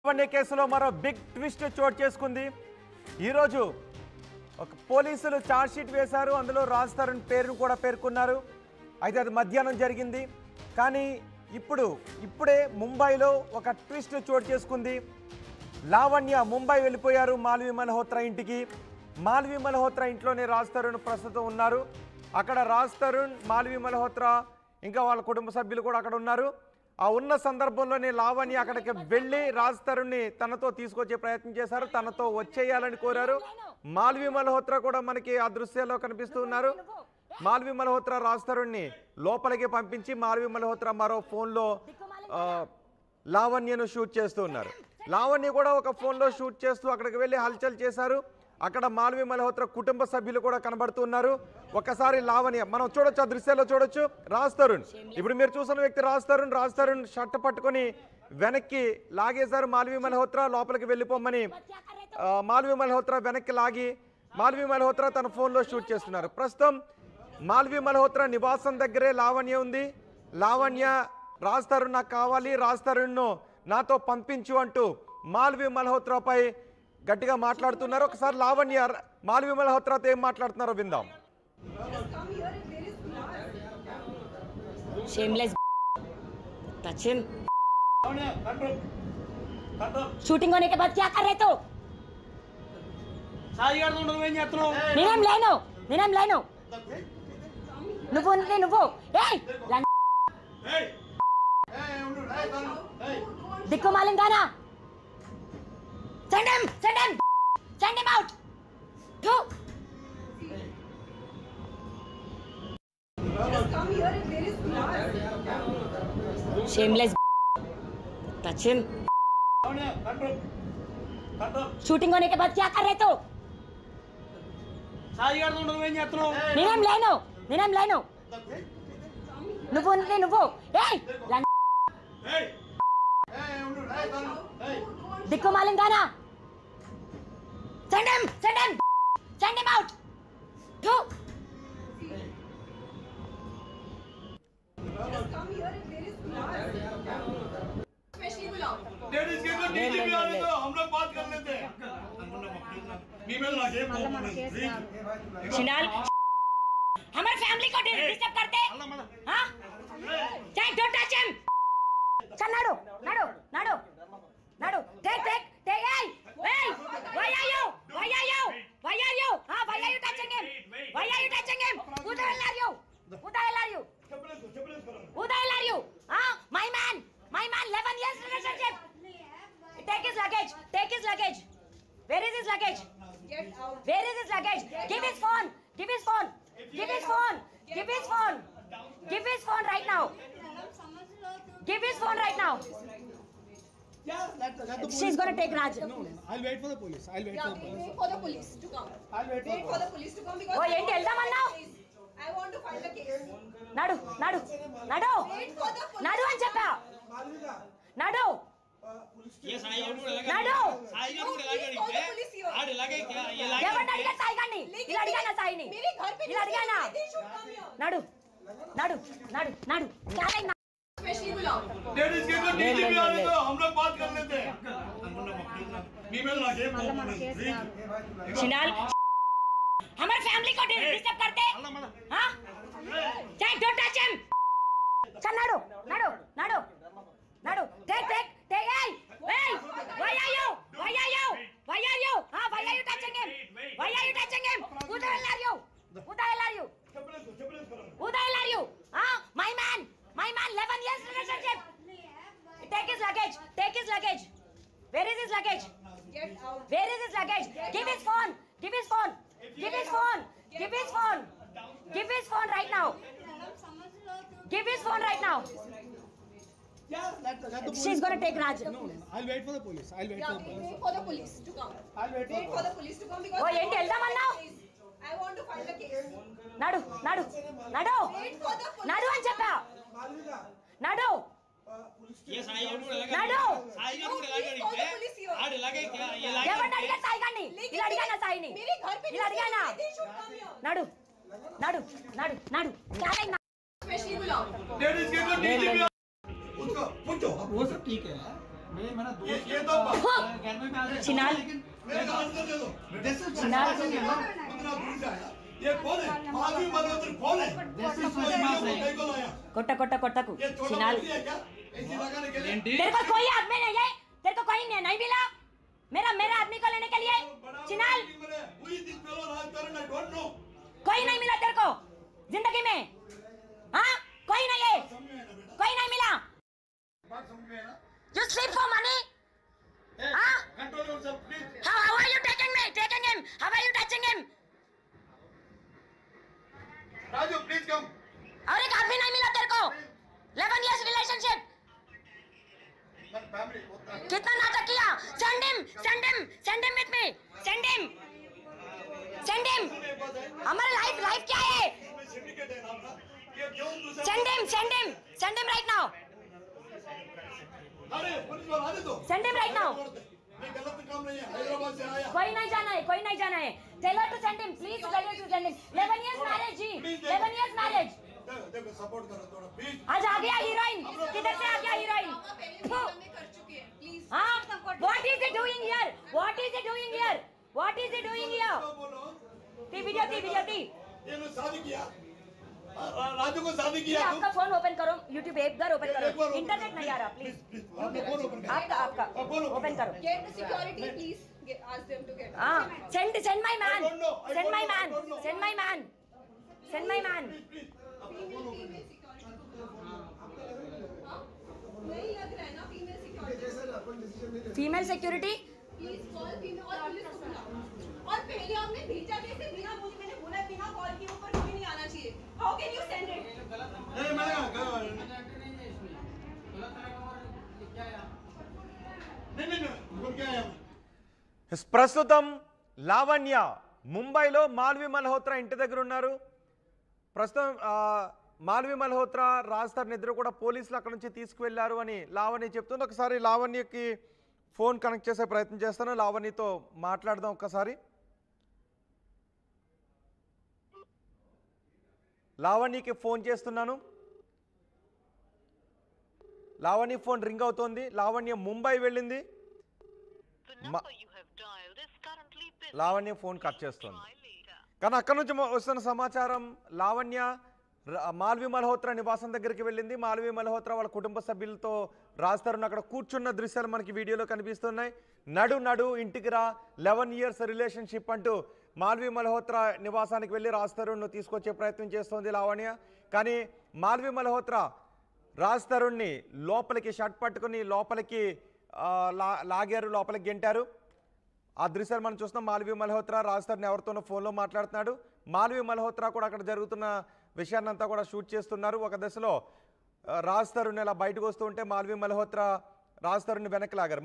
లావణ్య కేసులో మరో big twist చోటు చేసుకుంది. ఈరోజు ఒక పోలీసులు ఛార్జ్ షీట్ వేశారు. అందులో రాజ్ తరుణ్ పేరును కూడా పేర్కొన్నారు. అయితే అది మధ్యాహ్నం జరిగింది. కానీ ఇప్పుడే ముంబైలో ఒక ట్విస్ట్ చోటు చేసుకుంది. లావణ్య ముంబై వెళ్ళిపోయారు మాల్వి మల్హోత్రా ఇంటికి. మాల్వి మల్హోత్రా ఇంట్లోనే రాజ్ తరుణ్ ప్రస్తుతం ఉన్నారు. అక్కడ రాజ్ తరుణ్, మాల్వి మల్హోత్రా ఇంకా వాళ్ళ కుటుంబ సభ్యులు కూడా అక్కడ ఉన్నారు. ఆ ఉన్న సందర్భంలోనే లావణ్య అక్కడికి వెళ్ళి రాజ్ తరుణ్ని తనతో తీసుకొచ్చే ప్రయత్నం చేశారు. తనతో వచ్చేయాలని కోరారు. మాల్వి మల్హోత్రా కూడా మనకి ఆ దృశ్యాల్లో కనిపిస్తూ ఉన్నారు. మాల్వి మల్హోత్రా రాజ్ తరుణ్ని లోపలికి పంపించి మాల్వి మల్హోత్రా మరో ఫోన్లో లావణ్యను షూట్ చేస్తూ ఉన్నారు. లావణ్య కూడా ఒక ఫోన్లో షూట్ చేస్తూ అక్కడికి వెళ్ళి హల్చల్ చేశారు. అక్కడ మాల్వి మల్హోత్రా కుటుంబ సభ్యులు కూడా కనబడుతున్నారు. ఒకసారి లావణ్య మనం చూడొచ్చు, ఆ దృశ్యాల్లో చూడొచ్చు. రాజ్ తరుణ్, ఇప్పుడు మీరు చూసిన వ్యక్తి రాజ్ తరుణ్ షర్ట్ పట్టుకొని వెనక్కి లాగేశారు. మాల్వి మల్హోత్రా లోపలికి వెళ్ళిపోమని మాల్వి మల్హోత్రా వెనక్కి లాగి మాల్వి మల్హోత్రా తన ఫోన్లో షూట్ చేస్తున్నారు. ప్రస్తుతం మాల్వి మల్హోత్రా నివాసం దగ్గరే లావణ్య ఉంది. లావణ్య రాజ్ తరుణ్ నాకు కావాలి, రాజ్ తరుణ్ను నాతో పంపించు అంటూ మాల్వి మల్హోత్రాపై గట్టిగా మాట్లాడుతున్నారు. ఒకసారి లావణ్య మాల్వి మల్హోత్రాతో ఏం మాట్లాడుతున్నారో విందాం. शूटिंग होने के बाद क्या कर रहे तो? నేనేం లేను నువ్వు దిక్కు మాలింగానా send him out go just come here if there is blood shameless touch him shooting होने के बाद क्या कर रहे तो? నేనేం లేను నువ్వు దిక్కు మాలింగానా send him out go just come here if there is blood especially बुलाओ लेडीज के को डीजीपी आने दो, हम लोग बात कर लेते हैं. फीमेल ना के शिनाल हमारे फैमिली को डिस्टर्ब करते हां चाहे डोंट टच हिम चल नाडो take hey why are you why are you huh why are you touching him who the hell are you huh my man 11 years relationship take his luggage where is his luggage give his phone right now she's going to take Raj. No, I'll wait for the police. Wait for the police to come. Wait for the police to come because I want to file a case. Nadu. Wait for the police. Nadu అని చెప్పా. Nadu. ये साई और लगा. Nadu. Sai और लगा रे. आड़ लगे क्या? ये लगे. ఎవరు అడిగా సాయి గాని? ఇలా అడిగానా సాయిని? मेरे घर पे ఇలా అడిగానా? Nadu. क्या है स्पेशली बुलाओ. लेडीज के को डीजीपी आने दो, हम लोग बात कर लेते हैं. फीमेल ना के शिनाल हमारे फैमिली को डिस्टर्ब करते हां चाहे डोंट टच हिम चल नाडो take hey why are you huh why are you touching him who the hell are you huh my man 11 years relationship take his luggage where is his luggage give his phone right now she's going to take Raj. No, I'll wait for the police. Wait for the police to come. Wait for the police to come because Oh, ఏంటి వెళ్దామన్నావు? I want to file a case. Nadu. Wait for the police. Nadu అని చెప్పా. Nadu. ये साई और लगा. Nadu. Sai और लगा रे. आड़ लगे क्या? ये लगे. ఎవరు అడిగా సాయి గాని? ఇలా అడిగానా సాయిని? मेरे घर पे ఇలా అడిగానా? they should come here. Nadu. क्या है स्पेशली बुलाओ. लेडीज के को डीजीपी उसको पूछो वो सब ठीक है ये तो चिनाल मेरे का आंसर दे दो चिनाल कितना दूर जाया ये कौन है मालवी मनोहर कौन है कहीं को लाया कोट्टा कोट्टा कोट्टा को ये छोटा चिनाल बच्ची है क्या ऐसी लगाने के लिए तेरे को कोई आदमी नहीं है, तेरे को कोई नहीं मिला मेरा आदमी को लेने के लिए चिनाल हुई दिस फेलो राजकारण आई डोंट नो कोई नहीं मिला तेरे को जिंदगी में, हाँ कोई नहीं है, कोई नहीं मिला। बात समझ में है ना You sleep for money? हाँ? Control yourself please How are you taking him? How are you touching him? Raju please come और एक आदमी नहीं मिला तेरे को 11 years relationship फैमिली होता है कितना नाटक किया send him with me send him हमारा लाइफ क्या है सिंडिकेट है ना ये क्यों दूसरा send him right now अरे पुलिस वाला आने दो send him right now ये गलत काम नहीं है हैदराबाद से आया कोई नहीं जाना है tell her to send him please tell her to send him 11 years marriage ji 11 years marriage देखो सपोर्ट करो थोड़ा प्लीज आज आ गया हीरोइन किधर से आ गया हीरोइन हाँ what is he doing here बोलो ती वीडियो ये लोग शादी किया राजू को शादी ये किया आपका फोन ओपन करो YouTube एक बार ओपन करो इंटरनेट नहीं आ रहा प्लीज फोन ओपन करो आपका ओपन करो Get the security, please. Ask them to get. हाँ send my man I don't know. send my man नहीं लग रहा है ना female security please call female और पुलिस को बुलाओ और पहले आपने भेजा कैसे बिना बोले मैंने बोला बिना कॉल के ऊपर कोई नहीं आना चाहिए how can you send it नहीं नहीं बोल क्या है ప్రస్తుతం లావణ్య ముంబైలో మాల్వి మల్హోత్రా ఇంటి దగ్గర ఉన్నారు. ప్రస్తుతం మాల్వి మల్హోత్రా రాజ్తరుణ్ ఇద్దరు కూడా పోలీసులు అక్కడ నుంచి తీసుకువెళ్లారు అని లావణ్య చెప్తుంది. ఒకసారి లావణ్యకి ఫోన్ కనెక్ట్ చేసే ప్రయత్నం చేస్తాను. లావణ్యతో మాట్లాడదాం ఒక్కసారి. లావణ్యకి ఫోన్ చేస్తున్నాను. లావణ్య ఫోన్ రింగ్ అవుతోంది. లావణ్య ముంబై వెళ్ళింది. లావణ్య ఫోన్ కట్ చేస్తుంది. కానీ అక్కడ నుంచి వస్తున్న సమాచారం లావణ్య మాల్వి మల్హోత్రా నివాసం దగ్గరికి వెళ్ళింది. మాల్వి మల్హోత్రా వాళ్ళ కుటుంబ సభ్యులతో రాజ్తరుణ్ అక్కడ కూర్చున్న దృశ్యాలు మనకి వీడియోలో కనిపిస్తున్నాయి. నడు ఇంటికి రా 11 years రిలేషన్షిప్ అంటూ మాల్వి మల్హోత్రా నివాసానికి వెళ్ళి రాజ్తరుణ్ను తీసుకొచ్చే ప్రయత్నం చేస్తోంది లావణ్య. కానీ మాల్వి మల్హోత్రా రాజ్తరుణ్ని లోపలికి షర్ట్ పట్టుకుని లోపలికి లాగారు, లోపలికి గెంటారు. ఆ దృశ్యాలు మనం చూస్తున్నాం. మాల్వి మల్హోత్రా రాజ్తరుణ్ ఎవరితోనో ఫోన్లో మాట్లాడుతున్నాడు. మాల్వి మల్హోత్రా కూడా అక్కడ జరుగుతున్న విషయాన్ని అంతా కూడా షూట్ చేస్తున్నారు. ఒక దశలో రాజ్తరుణ్ ఇలా బయటకు వస్తూ ఉంటే మాల్వి మల్హోత్రా రాజ్తరుణ్ని వెనక్కి లాగారు.